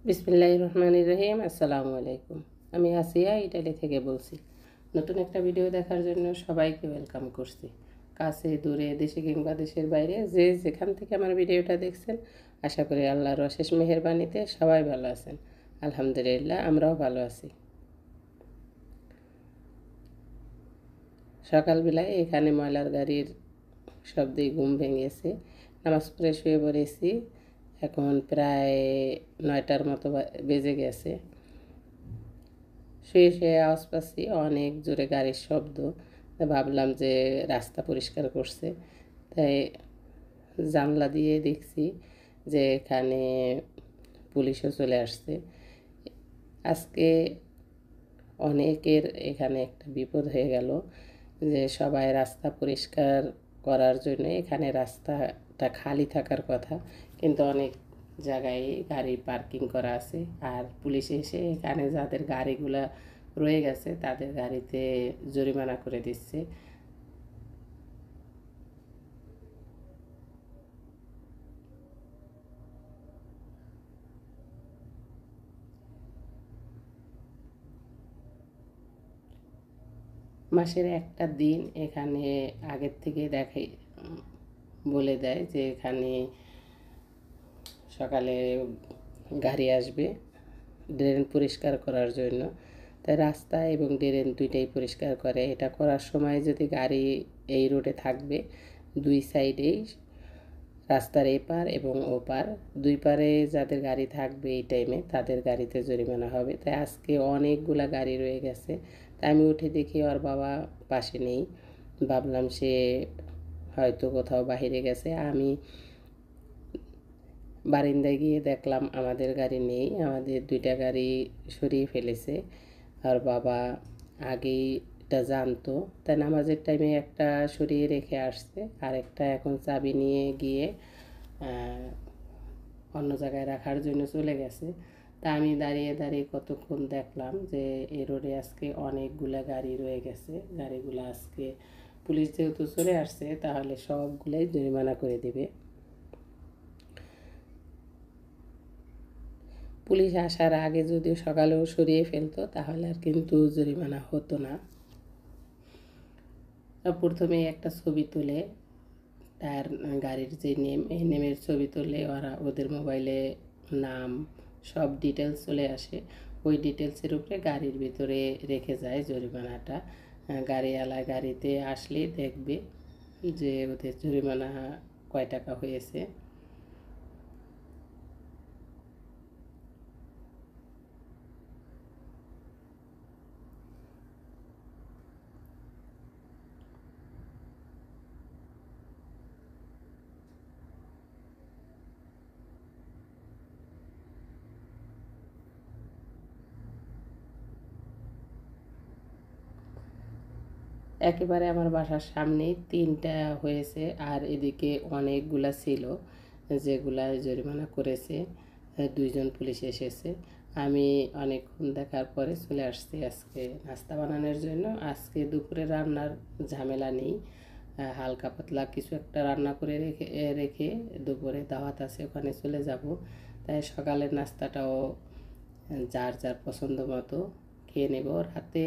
বিসমিল্লাহির রহমানির রহিম। আসসালামু আলাইকুম। আমি আসিয়া ইটালি থেকে বলছি। নতুন একটা ভিডিও দেখার জন্য সবাইকে ওয়েলকাম করছি। কাছে দূরে দেশে কিংবা দেশের বাইরে যে যেখান থেকে আমার ভিডিওটা দেখছেন, আশা করি আল্লাহর অশেষ মেহেরবানিতে সবাই ভালো আছেন। আলহামদুলিল্লাহ, আমরাও ভালো আছি। সকালবেলায় এখানে ময়লার গাড়ির শব্দে ঘুম ভেঙেছে। নামাজ পড়ে শুয়ে পড়েছি। এখন প্রায় 9টার মতো বেজে গেছে। শুয়ে শুয়ে আওয়াজ পাচ্ছি অনেক জোরে গাড়ির শব্দ। ভাবলাম যে রাস্তা পরিষ্কার করছে, তাই জানলা দিয়ে দেখছি যে এখানে পুলিশও চলে আসছে। আজকে অনেকের এখানে একটা বিপদ হয়ে গেল, যে সবাই রাস্তা পরিষ্কার করার জন্য এখানে রাস্তাটা খালি থাকার কথা, কিন্তু অনেক জায়গায় গাড়ি পার্কিং করা আছে। আর পুলিশ এসে এখানে যাদের গাড়িগুলা রয়ে গেছে তাদের গাড়িতে জরিমানা করে দিচ্ছে। মাসের একটা দিন এখানে আগের থেকে বলে দেয় যে এখানে সকালে গাড়ি আসবে ড্রেন পরিষ্কার করার জন্য। তাই রাস্তা এবং ড্রেন দুইটাই পরিষ্কার করে। এটা করার সময় যদি গাড়ি এই রোডে থাকবে, দুই সাইডেই রাস্তার এপার এবং ওপার দুই পারে যাদের গাড়ি থাকবে এই টাইমে তাদের গাড়িতে জরিমানা হবে। তাই আজকে অনেকগুলা গাড়ি রয়ে গেছে। তাই আমি উঠে দেখি ওর বাবা পাশে নেই। ভাবলাম সে হয়তো কোথাও বাহিরে গেছে। আমি বারিন্দায় গিয়ে দেখলাম আমাদের গাড়ি নেই, আমাদের দুইটা গাড়ি সরিয়ে ফেলেছে। আর বাবা আগেই এটা জানতো, তাই নামাজের টাইমে একটা সরিয়ে রেখে আসছে, আর একটা এখন চাবি নিয়ে গিয়ে অন্য জায়গায় রাখার জন্য চলে গেছে। তা আমি দাঁড়িয়ে দাঁড়িয়ে কতক্ষণ দেখলাম যে এই রোডে আজকে অনেকগুলা গাড়ি রয়ে গেছে। গাড়িগুলো আজকে পুলিশ যেহেতু চলে আসছে তাহলে সবগুলোই জরিমানা করে দেবে। পুলিশ আসার আগে যদি সকালেও সরিয়ে ফেলতো তাহলে আর কিন্তু জরিমানা হতো না। প্রথমে একটা ছবি তুলে তার গাড়ির যে নেম, এই নেমের ছবি তুলে ওদের মোবাইলে নাম সব ডিটেলস চলে আসে। ওই ডিটেলসের উপরে গাড়ির ভিতরে রেখে যায় জরিমানাটা। গাড়িওয়ালা গাড়িতে আসলে দেখবে যে ওদের জরিমানা কয় টাকা হয়েছে। একেবারে আমার বাসার সামনেই 3টা হয়েছে, আর এদিকে অনেকগুলা ছিল যেগুলা জরিমানা করেছে। 2জন পুলিশ এসেছে। আমি অনেকক্ষণ দেখার পরে চলে আসছি আজকে নাস্তা বানানোর জন্য। আজকে দুপুরে রান্নার ঝামেলা নেই, হালকা পাতলা কিছু একটা রান্না করে রেখে দুপুরে দাওয়াত আছে, ওখানে চলে যাব। তাই সকালের নাস্তাটাও যার যার পছন্দ মতো খেয়ে নেব। রাতে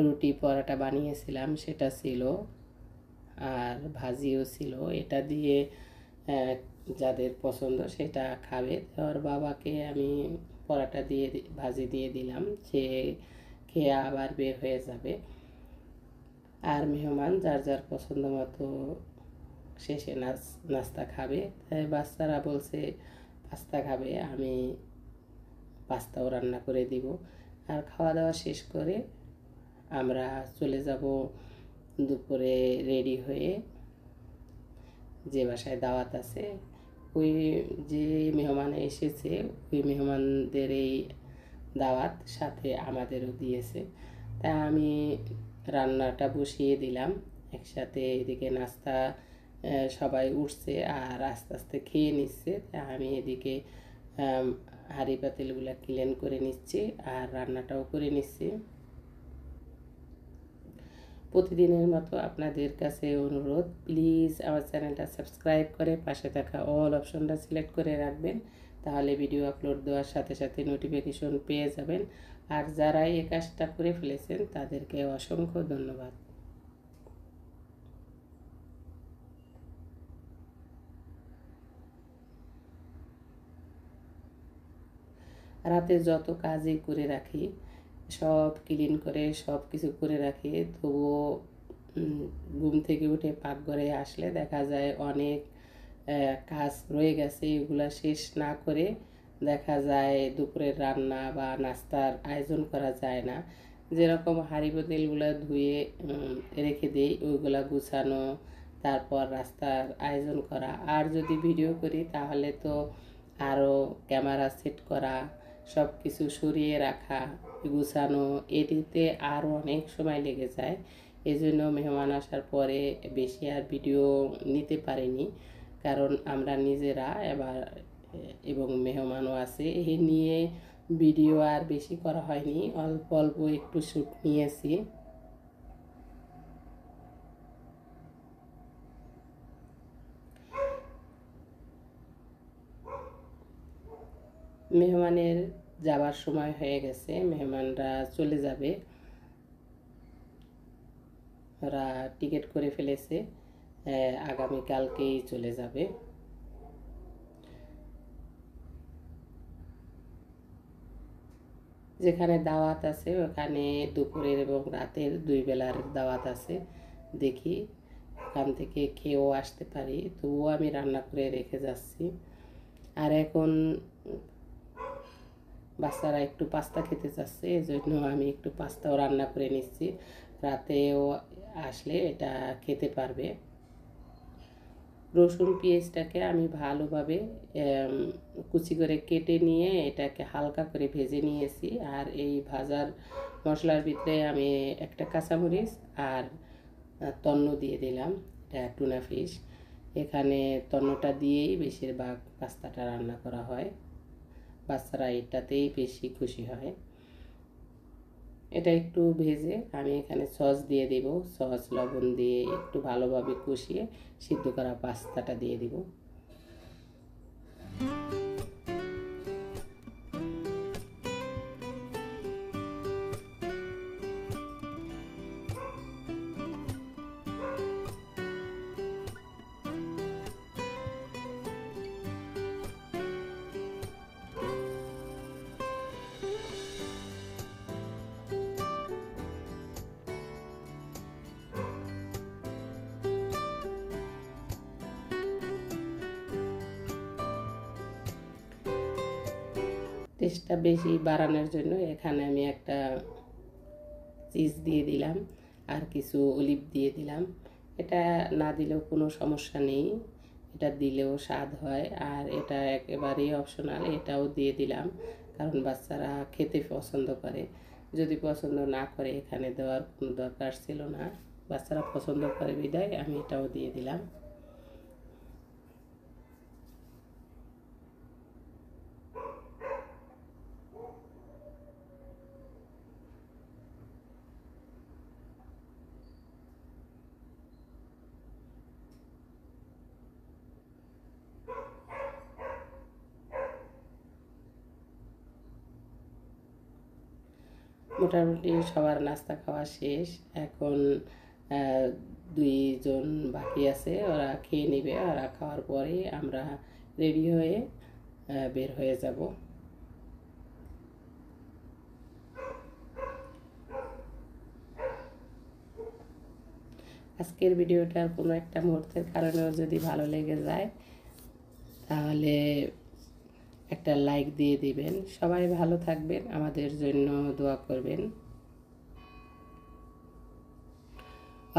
রুটি পরোটা বানিয়েছিলাম, সেটা ছিল, আর ভাজিও ছিল। এটা দিয়ে যাদের পছন্দ সেটা খাবে। ওর বাবাকে আমি পরোটা দিয়ে ভাজি দিয়ে দিলাম, সে খেয়ে আবার বের হয়ে যাবে। আর মেহমান যার যার পছন্দ মতো শেষে নাস্তা খাবে। তাই বাচ্চারা বলছে পাস্তা খাবে, আমি পাস্তাও রান্না করে দিব। আর খাওয়া দাওয়া শেষ করে আমরা চলে যাব দুপুরে রেডি হয়ে যে বাসায় দাওয়াত আছে। ওই যে মেহমান এসেছে ওই মেহমানদের এই দাওয়াত সাথে আমাদেরও দিয়েছে। তা আমি রান্নাটা বসিয়ে দিলাম একসাথে। এদিকে নাস্তা সবাই উঠছে আর আস্তে আস্তে খেয়ে নিচ্ছে। তা আমি এদিকে হাঁড়ি পাতিলগুলো ক্লিন করে নিচ্ছি আর রান্নাটাও করে নিচ্ছি। প্রতিদিনের মতো আপনাদের কাছে অনুরোধ, প্লিজ আমার চ্যানেলটা সাবস্ক্রাইব করে পাশে থাকা অল অপশনটা সিলেক্ট করে রাখবেন, তাহলে ভিডিও আপলোড দেওয়ার সাথে সাথে নোটিফিকেশন পেয়ে যাবেন। আর যারা এই কাজটা করে ফেলেছেন তাদেরকে অসংখ্য ধন্যবাদ। রাতে যত কাজই করে রাখি, সব ক্লিন করে সব কিছু করে রাখি, তবুও ঘুম থেকে উঠে পাকঘরে আসলে দেখা যায় অনেক কাজ রয়ে গেছে। এগুলা শেষ না করে দেখা যায় দুপুরের রান্না বা নাস্তার আয়োজন করা যায় না। যেরকম হাঁড়ি পাতিলগুলো ধুয়ে রেখে দিই, ওইগুলা গুছানো, তারপর রাস্তার আয়োজন করা। আর যদি ভিডিও করি তাহলে তো আরও ক্যামেরা সেট করা, সব কিছু সরিয়ে রাখা, গুছানো, এটিতে আরও অনেক সময় লেগে যায়। এই জন্য মেহমান আসার পরে বেশি আর ভিডিও নিতে পারিনি, কারণ আমরা নিজেরা এবং মেহমানও আছে, এ নিয়ে ভিডিও আর বেশি করা হয়নি, অল্প অল্প একটু শ্যুট নিয়েছি। মেহমানের যাবার সময় হয়ে গেছে, মেহমানরা চলে যাবে, ওরা টিকিট করে ফেলেছে, আগামীকালকেই চলে যাবে। যেখানে দাওয়াত আছে ওখানে দুপুরের এবং রাতের 2 বেলার দাওয়াত আছে। দেখি ওখান থেকে খেয়েও আসতে পারি, তবুও আমি রান্না করে রেখে যাচ্ছি। আর এখন বাচ্চারা একটু পাস্তা খেতে চাচ্ছে, এই জন্য আমি একটু পাস্তাও রান্না করে নিচ্ছি, রাতেও আসলে এটা খেতে পারবে। রসুন পেঁয়াজটাকে আমি ভালোভাবে কুচি করে কেটে নিয়ে এটাকে হালকা করে ভেজে নিয়েছি। আর এই ভাজার মশলার ভিতরে আমি একটা কাঁচামরিচ আর তন্ন দিয়ে দিলাম, এটা টুনা ফিশ। এখানে তন্নটা দিয়েই বেশিরভাগ পাস্তাটা রান্না করা হয়, বাচ্চারা এটাতেই বেশি খুশি হয়। এটা একটু ভেজে আমি এখানে সস দিয়ে দেব, সস লবণ দিয়ে একটু ভালোভাবে কষিয়ে সিদ্ধ করা পাস্তাটা দিয়ে দেব। টেস্টটা বেশি বাড়ানোর জন্য এখানে আমি একটা চিজ দিয়ে দিলাম আর কিছু অলিভ দিয়ে দিলাম। এটা না দিলেও কোনো সমস্যা নেই, এটা দিলেও স্বাদ হয়। আর এটা একেবারেই অপশনাল, এটাও দিয়ে দিলাম কারণ বাচ্চারা খেতে পছন্দ করে। যদি পছন্দ না করে এখানে দেওয়ার কোনো দরকার ছিল না, বাচ্চারা পছন্দ করে বিদায় আমি এটাও দিয়ে দিলাম। মোটামুটি সবার নাস্তা খাওয়া শেষ, এখন 2 জন বাকি আছে, ওরা খেয়ে নেবে। ওরা খাওয়ার পরে আমরা রেডি হয়ে বের হয়ে যাব। আজকের ভিডিওটার কোনো একটা মুহূর্তের কারণেও যদি ভালো লেগে যায় তাহলে একটা লাইক দিয়ে দিবেন। সবাই ভালো থাকবেন, আমাদের জন্য দোয়া করবেন।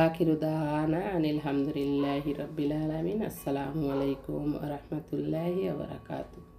আখিরু দাওয়ানা আনিল হামদুলিল্লাহি রাব্বিল আলামিন। আসসালামু আলাইকুম ওয়া রাহমাতুল্লাহি ওয়া বারাকাতুহু।